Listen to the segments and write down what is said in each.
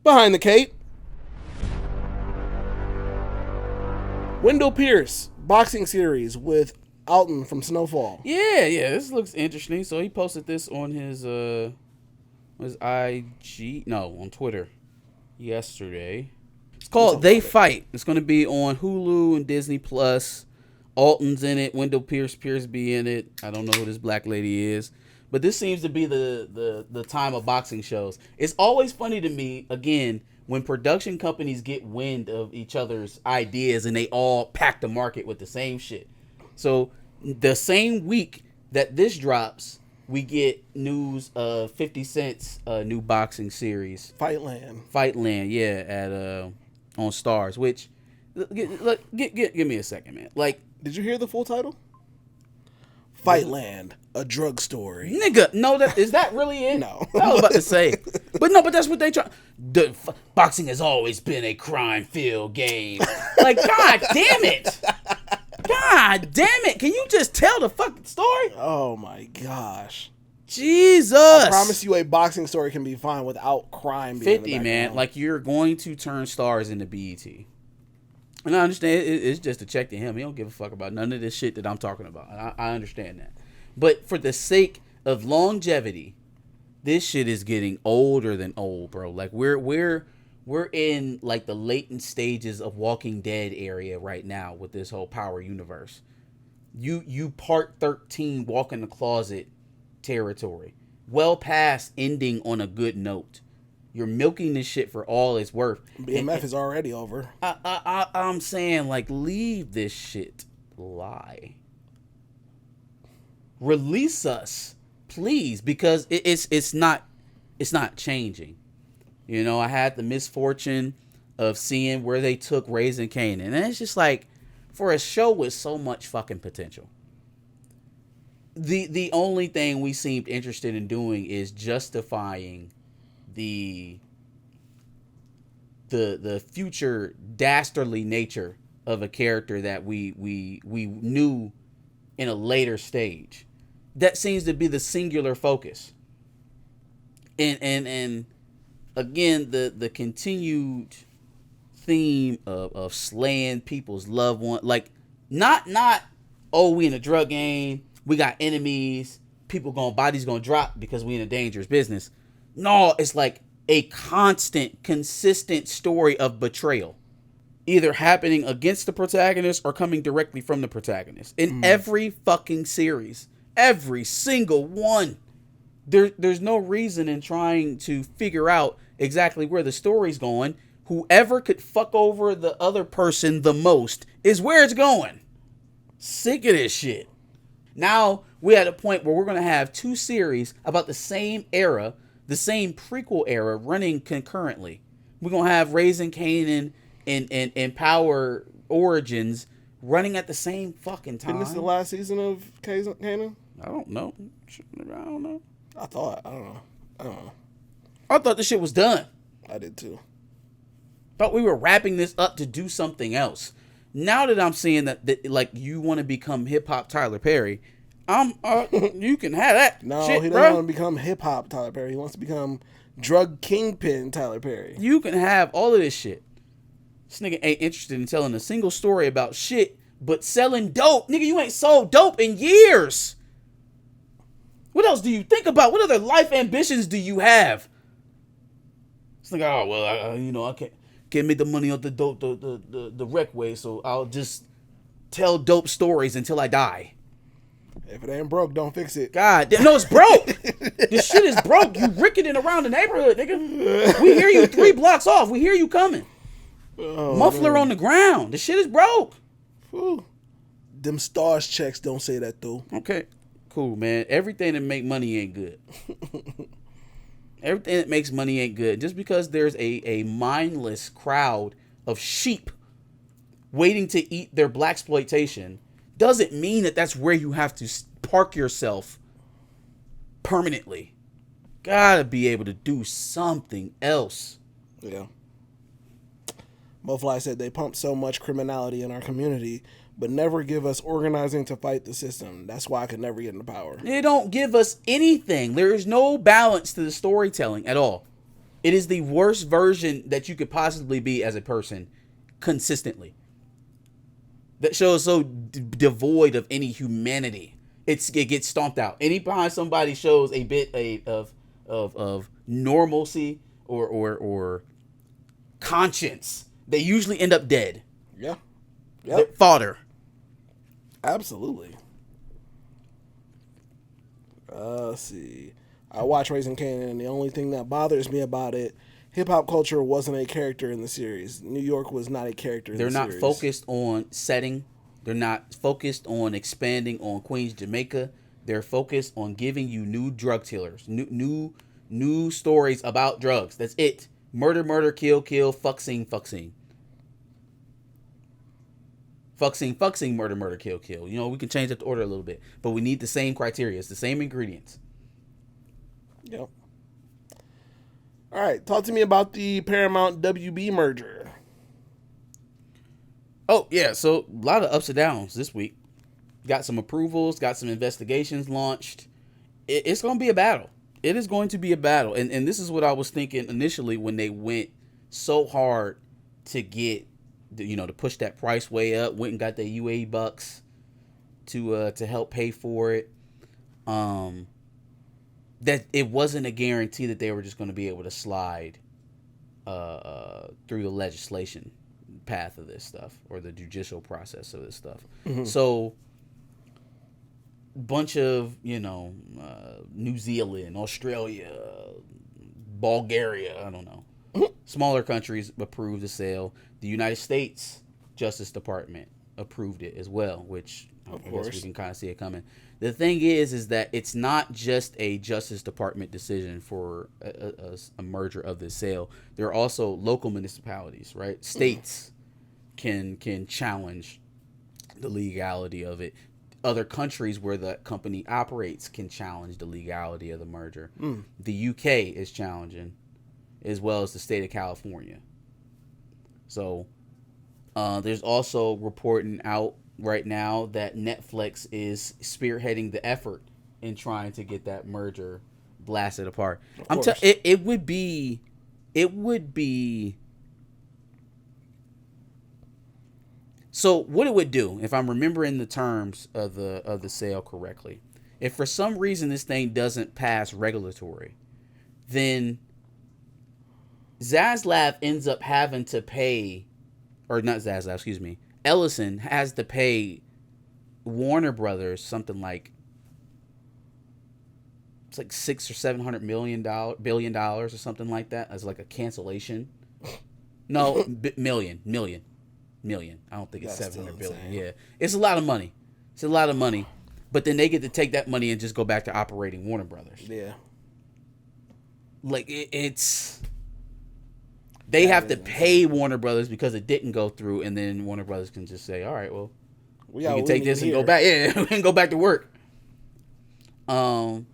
Behind the cape. Wendell Pierce boxing series with Alton from Snowfall. Yeah. This looks interesting. So he posted this on his IG, no, on Twitter yesterday. It's called They Fight. It's going to be on Hulu and Disney Plus. Alton's in it. Wendell Pierce be in it. I don't know who this black lady is. But this seems to be the time of boxing shows. It's always funny to me, again, when production companies get wind of each other's ideas and they all pack the market with the same shit. So the same week that this drops, we get news of 50 Cent's new boxing series. Fightland, yeah, at on Starz, which, look, give me a second, man. Like, did you hear the full title? Fightland, a drug story. Nigga, no, is that really it? No. I was about to say. But that's what they try. Boxing has always been a crime-filled game. Like, God damn it. God damn it. Can you just tell the fucking story? Oh, my gosh. Jesus. I promise you a boxing story can be fine without crime being 50, man. Like, you're going to turn Starz into BET. And I understand it's just a check to him. He don't give a fuck about none of this shit that I'm talking about. I understand that. But for the sake of longevity, this shit is getting older than old, bro. Like we're in like the latent stages of Walking Dead area right now with this whole Power universe. You part 13 walk in the closet territory. Well past ending on a good note. You're milking this shit for all it's worth. BMF is already over. I'm saying, like, leave this shit lie. Release us, please, because it's not changing. You know, I had the misfortune of seeing where they took Raising Kanan, and it's just like, for a show with so much fucking potential, the only thing we seemed interested in doing is justifying the future dastardly nature of a character that we knew in a later stage. That seems to be the singular focus. And again, the continued theme of slaying people's loved one, like not we in a drug game, we got enemies, bodies gonna drop because we in a dangerous business. No, it's like a constant, consistent story of betrayal. Either happening against the protagonist or coming directly from the protagonist. In every fucking series. Every single one. There's no reason in trying to figure out exactly where the story's going. Whoever could fuck over the other person the most is where it's going. Sick of this shit. Now, we're at a point where we're going to have two series about the same era, the same prequel era running concurrently. We're going to have Raising Kanan and Power Origins running at the same fucking time. Isn't this the last season of Kanan? I don't know. I don't know. I thought this shit was done. I did too. Thought we were wrapping this up to do something else. Now that I'm seeing that like you want to become hip hop Tyler Perry, you can have that. No, shit, he doesn't want to become hip hop Tyler Perry. He wants to become drug kingpin Tyler Perry. You can have all of this shit. This nigga ain't interested in telling a single story about shit, but selling dope. Nigga, you ain't sold dope in years. What else do you think about? What other life ambitions do you have? It's like, oh well, I can't make the money off the dope the rec way, so I'll just tell dope stories until I die. If it ain't broke, don't fix it. God damn, no, it's broke. This shit is broke. You ricketing around the neighborhood, nigga. We hear you 3 blocks off. We hear you coming. Oh, muffler on the ground. The shit is broke. Whew. Them Starz checks don't say that though. Okay, cool, man. Everything that make money ain't good. Everything that makes money ain't good. Just because there's a mindless crowd of sheep waiting to eat their blaxploitation doesn't mean that that's where you have to park yourself permanently. Gotta be able to do something else. Yeah. Mofly said they pump so much criminality in our community, but never give us organizing to fight the system. That's why I could never get into power. They don't give us anything. There is no balance to the storytelling at all. It is the worst version that you could possibly be as a person consistently. That show is so devoid of any humanity. It gets stomped out. Anytime somebody shows a bit of normalcy or conscience, they usually end up dead. Yeah. They're fodder. Absolutely. Let's see. I watch Raising Kanan, and the only thing that bothers me about it, hip-hop culture wasn't a character in the series. New York was not a character in the series. They're not focused on setting. They're not focused on expanding on Queens, Jamaica. They're focused on giving you new drug dealers, new stories about drugs. That's it. Murder, kill, fuck scene. Fuck scene, murder, kill. You know, we can change up the order a little bit, but we need the same criteria. It's the same ingredients. Yep. All right, talk to me about the Paramount WB merger. Oh, yeah, so a lot of ups and downs this week. Got some approvals, got some investigations launched. It's going to be a battle. It is going to be a battle. And this is what I was thinking initially when they went so hard to get, to push that price way up, went and got the UAE bucks to help pay for it. That it wasn't a guarantee that they were just going to be able to slide through the legislation path of this stuff or the judicial process of this stuff. Mm-hmm. So bunch of New Zealand, Australia, Bulgaria, I don't know, smaller countries approved the sale. The United States Justice Department approved it as well, which I guess we can kind of see it coming. The thing is that it's not just a Justice Department decision for a merger of this sale. There are also local municipalities, right? States can challenge the legality of it. Other countries where the company operates can challenge the legality of the merger. The UK is challenging, as well as the state of California. So there's also reporting out right now that Netflix is spearheading the effort in trying to get that merger blasted apart. It would be so what it would do, if I'm remembering the terms of the sale correctly, if for some reason this thing doesn't pass regulatory, then Zaslav ends up having to pay, or not Zaslav, excuse me, Ellison has to pay Warner Brothers something like, it's like $600 or $700 billion or something like that as like a cancellation. No, million. I don't think it's 700 billion. Yeah, it's a lot of money. But then they get to take that money and just go back to operating Warner Brothers. Yeah. Like they have to pay Warner Brothers because it didn't go through, and then Warner Brothers can just say, "All right, well, we can take this and go back. Yeah, we can go back to work." So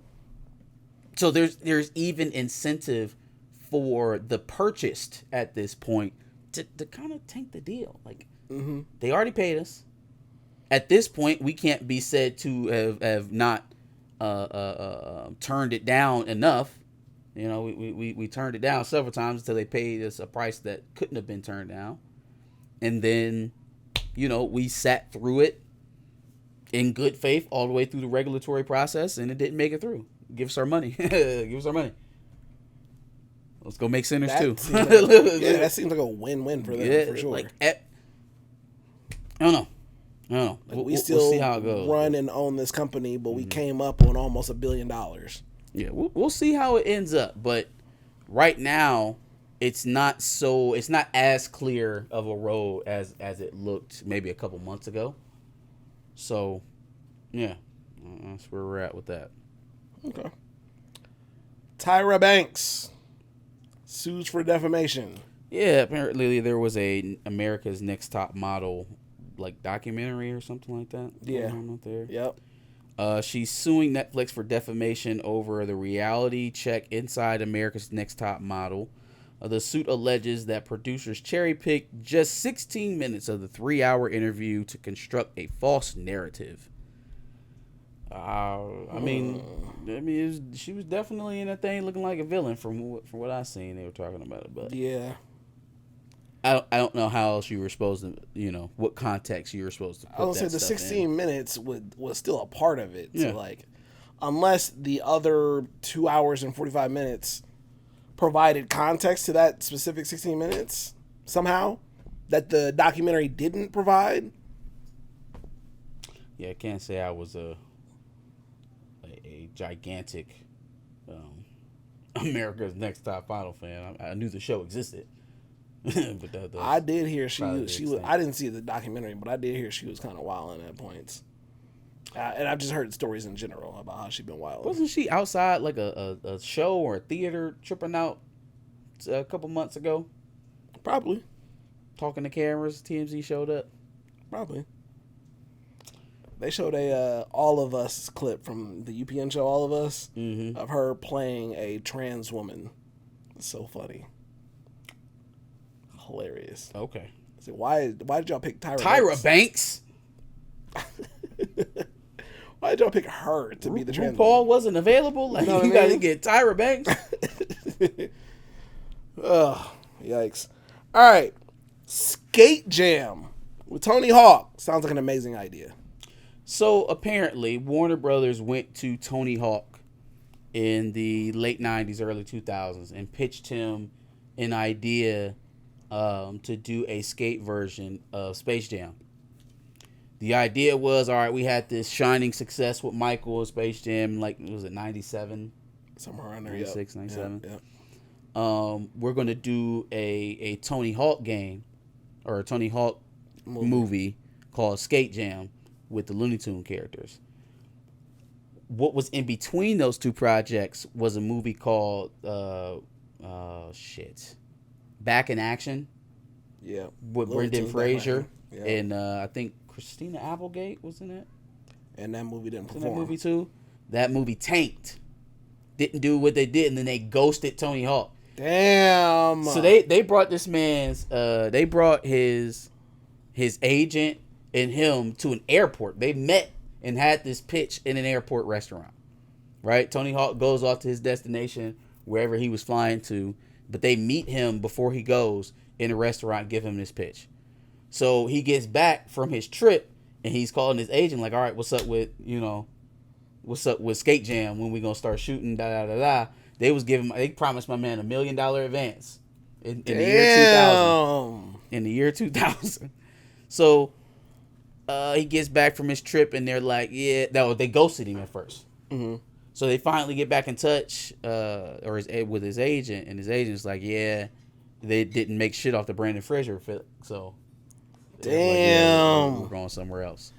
there's even incentive for the purchased at this point to kind of tank the deal. Like they already paid us. At this point, we can't be said to have not turned it down enough. We turned it down several times until they paid us a price that couldn't have been turned down. And then, we sat through it in good faith all the way through the regulatory process, and it didn't make it through. Give us our money. Give us our money. Let's go make Sinners too. That seems like a win-win for them, for sure. I don't know. Like we'll see how it goes. Run and own this company, but we came up on almost $1 billion. Yeah, we'll see how it ends up, but right now it's not as clear of a road as it looked maybe a couple months ago. So, yeah, that's where we're at with that. Okay. Tyra Banks sues for defamation. Yeah, apparently there was a America's Next Top Model documentary or something like that. Yeah. Out there. Yep. She's suing Netflix for defamation over the reality check inside America's Next Top Model. The suit alleges that producers cherry-picked just 16 minutes of the 3-hour interview to construct a false narrative. I mean, she was definitely in that thing looking like a villain from what I seen. They were talking about it, but Yeah. I don't know how else you were supposed to, what context you were supposed to put I would that say the stuff 16 in. minutes was still a part of it. Yeah. So, like, unless the other 2 hours and 45 minutes provided context to that specific 16 minutes somehow that the documentary didn't provide. Yeah, I can't say I was a gigantic America's Next Top Model fan. I knew the show existed. But I did hear she probably was. the extent. I didn't see the documentary, but I did hear she was kind of wilding at points. And I've just heard stories in general about how she's been wilding. Wasn't she outside like a show or a theater tripping out a couple months ago? Probably. Talking to cameras, TMZ showed up. Probably. They showed a All of Us clip from the UPN show All of Us of her playing a trans woman. It's so funny. Hilarious. Okay. So why did y'all pick Tyra Banks? Why did y'all pick her to be the trans RuPaul woman? wasn't available? Like, You know what I you got to mean? get Tyra Banks? Ugh, yikes. All right. Skate Jam with Tony Hawk. Sounds like an amazing idea. So apparently, Warner Brothers went to Tony Hawk in the late 90s, early 2000s and pitched him an idea to do a skate version of Space Jam. The idea was, all right, we had this shining success with Michael Space Jam, like, was it 97? Somewhere around there, 96, 97. Yeah. We're going to do a Tony Hawk game or a Tony Hawk movie called Skate Jam with the Looney Tune characters. What was in between those two projects was a movie called Back in Action. Yeah. With Brendan Fraser Yeah. and I think Christina Applegate was in it. And that movie didn't In that perform. movie too. That movie tanked. Didn't do what they did, and then they ghosted Tony Hawk. Damn. So they brought this man's they brought his agent and him to an airport. They met and had this pitch in an airport restaurant. Right? Tony Hawk goes off to his destination, wherever he was flying to, but they meet him before he goes in a restaurant, give him this pitch. So he gets back from his trip and he's calling his agent like, all right, what's up with Skate Jam? When we gonna start shooting? They promised my man $1 million advance in the year 2000. In the year 2000. So he gets back from his trip and they're like, yeah, no, they ghosted him at first. Mm-hmm. So they finally get back in touch with his agent, and his agent's like, yeah, they didn't make shit off the Brendan Fraser film, so damn, like, yeah, we're going somewhere else.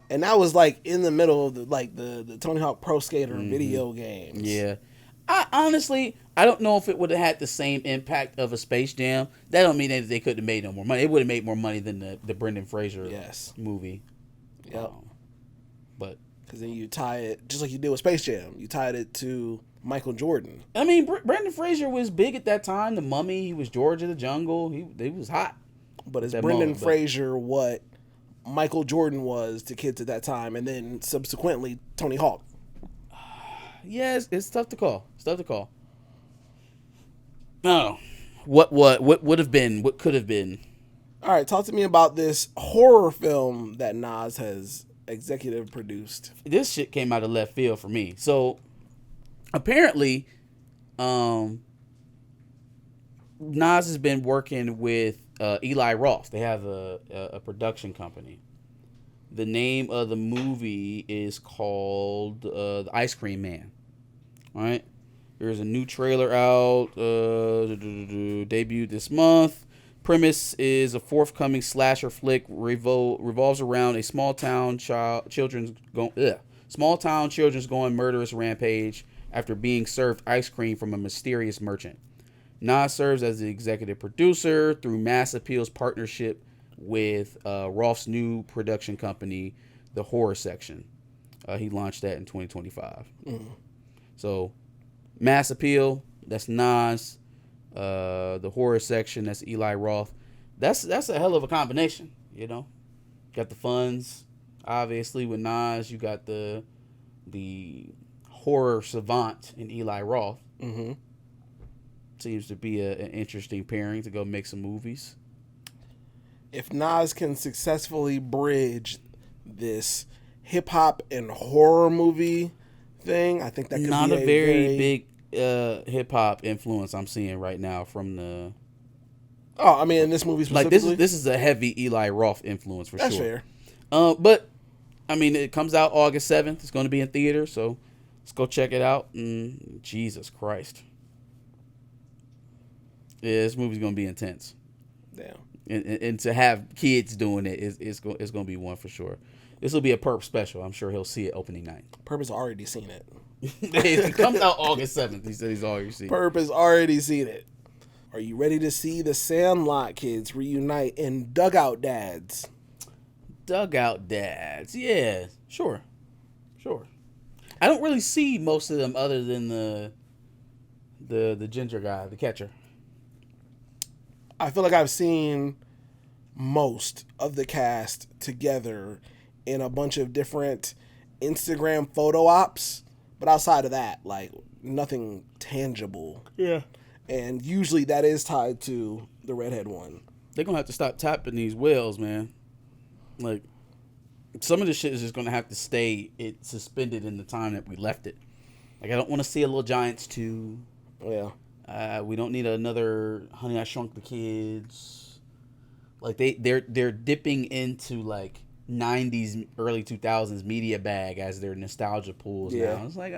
And that was like in the middle of the Tony Hawk Pro Skater video games. Yeah, I honestly don't know if it would have had the same impact of a Space Jam. That don't mean that they couldn't have made no more money. It would have made more money than the Brendan Fraser movie. Yep. But because then you tie it just like you did with Space Jam. You tied it to Michael Jordan. I mean, Brendan Fraser was big at that time. The Mummy, he was George of the Jungle. He was hot. But is Brendan Fraser what Michael Jordan was to kids at that time, and then subsequently Tony Hawk? Yeah, it's tough to call. No, what would have been? What could have been? All right, talk to me about this horror film that Nas has executive produced. This shit came out of left field for me. So apparently, Nas has been working with Eli Roth. They have a production company. The name of the movie is called The Ice Cream Man. All right. There's a new trailer out, debuted this month. Premise is a forthcoming slasher flick revolves around a small town children's going murderous rampage after being served ice cream from a mysterious merchant. Nas serves as the executive producer through Mass Appeal's partnership with Roth's new production company, The Horror Section. He launched that in 2025. So, Mass Appeal, that's Nas. The Horror Section, that's Eli Roth. That's a hell of a combination, you know. Got the funds, obviously, with Nas. You got the the horror savant in Eli Roth. Mm-hmm. Seems to be an interesting pairing to go make some movies. If Nas can successfully bridge this hip hop and horror movie thing, I think that could Not be a very big hip hop influence I'm seeing right now from the. Oh, I mean, in this movie specifically, like this is a heavy Eli Roth influence for that's sure. fair. But I mean, it comes out August 7th. It's going to be in theater, so let's go check it out. Jesus Christ, yeah, this movie's going to be intense. Damn. And to have kids doing it is going to be one for sure. This will be a Perp special. I'm sure he'll see it opening night. Perp has already seen it. It comes out August 7th. He said he's already seen it. Perp has already seen it. Are you ready to see the Sandlot kids reunite in Dugout Dads? Dugout Dads. Yeah, sure. I don't really see most of them other than the ginger guy, the catcher. I feel like I've seen most of the cast together in a bunch of different Instagram photo ops, but outside of that, like, nothing tangible. Yeah. And usually that is tied to the redhead one. They're going to have to stop tapping these whales, man. Like, some of this shit is just going to have to stay suspended in the time that we left it. Like, I don't want to see a Little Giants 2. Yeah. We don't need another Honey, I Shrunk the Kids. Like, they're dipping into, like, 90s, early 2000s media bag as their nostalgia pools now. It's like,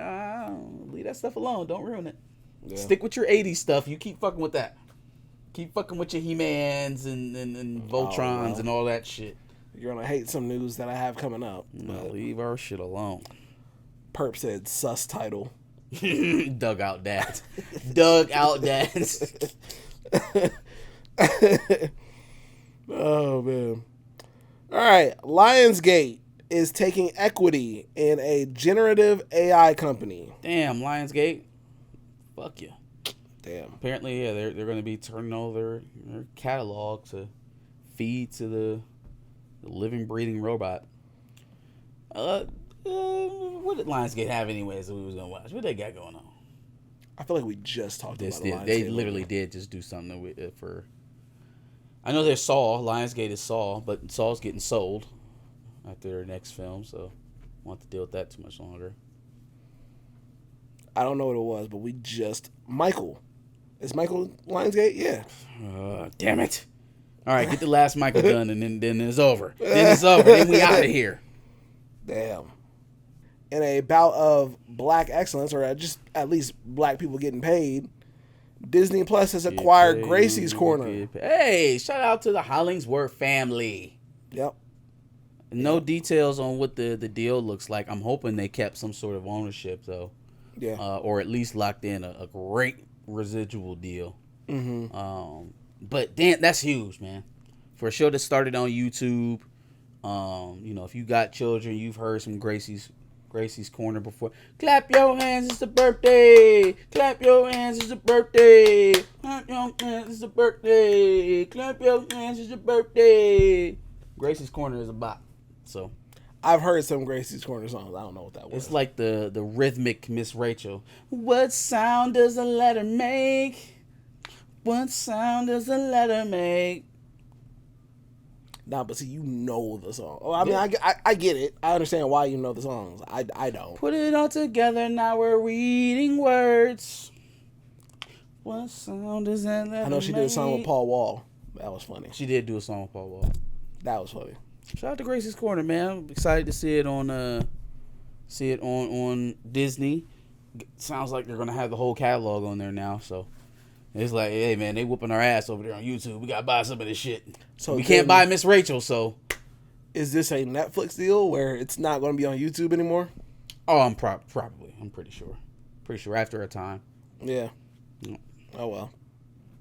leave that stuff alone. Don't ruin it. Yeah. Stick with your 80s stuff. You keep fucking with that. Keep fucking with your He-Mans and Voltrons and all that shit. You're going to hate some news that I have coming up. No, leave our shit alone. Perp said sus title. Dugout Dads. Dugout Dads. Oh, man. All right. Lionsgate is taking equity in a generative AI company. Damn, Lionsgate. Fuck you. Damn. Apparently, yeah, they're going to be turning over their catalog to feed to the living, breathing robot. What did Lionsgate have anyways that we was going to watch? What they got going on? I feel like we just talked about Lionsgate. They literally did just do something for... I know there's Saw. Lionsgate is Saw, but Saw's getting sold after their next film, so I won't have to deal with that too much longer. I don't know what it was, but we just... Michael. Is Michael Lionsgate? Yeah. Damn it. All right, get the last Michael done, and then it's over. Then it's over. Then we out of here. Damn. In a bout of black excellence, or just at least black people getting paid, Disney Plus has acquired Gracie's Corner. Hey, shout out to the Hollingsworth family. Yep. No details on what the deal looks like. I'm hoping they kept some sort of ownership, though. Yeah. Or at least locked in a great residual deal. Mm-hmm. But damn, that's huge, man. For a show that started on YouTube, if you got children, you've heard some Gracie's Corner before. Clap your hands, it's a birthday. Clap your hands, it's a birthday. Clap your hands, it's a birthday. Clap your hands, it's a birthday. Gracie's Corner is a bop. So I've heard some Gracie's Corner songs. I don't know what that was. it's like the rhythmic Miss Rachel. What sound does a letter make? What sound does a letter make? Nah, but see, you know the song. Oh, I mean, I get it. I understand why you know the songs. I don't. Put it all together, now we're reading words. What sound does that letter make? I know she did a song with Paul Wall. That was funny. She did do a song with Paul Wall. That was funny. Shout out to Gracie's Corner, man. I'm excited to see it on Disney. Sounds like they're gonna have the whole catalog on there now, so it's like, hey man, they whooping our ass over there on YouTube. We gotta buy some of this shit. So we can't buy Miss Rachel, so is this a Netflix deal where it's not gonna be on YouTube anymore? Oh, I'm probably. I'm pretty sure. Pretty sure after a time. Yeah. Oh well.